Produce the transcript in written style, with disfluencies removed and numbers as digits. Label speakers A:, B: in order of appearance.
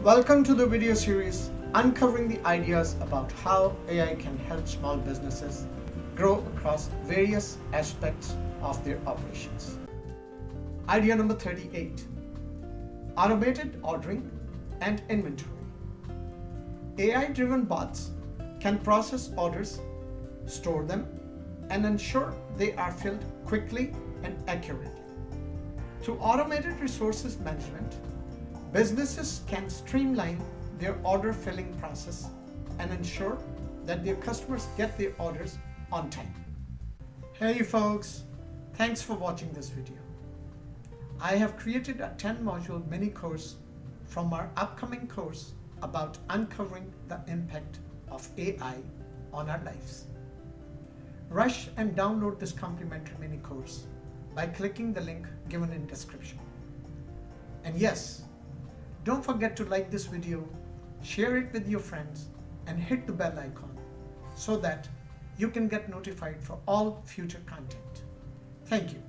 A: Welcome to the video series uncovering the ideas about how AI can help small businesses grow across various aspects of their operations. Idea number 38. Automated ordering and inventory. AI-driven bots can process orders, store them, and ensure they are filled quickly and accurately. Through automated resources management, businesses can streamline their order filling process and ensure that their customers get their orders on time. Hey folks, thanks for watching this video. I have created a 10-module mini course from our upcoming course about uncovering the impact of AI on our lives. Rush and download this complimentary mini course by clicking the link given in description. And yes, don't forget to like this video, share it with your friends, and hit the bell icon so that you can get notified for all future content. Thank you.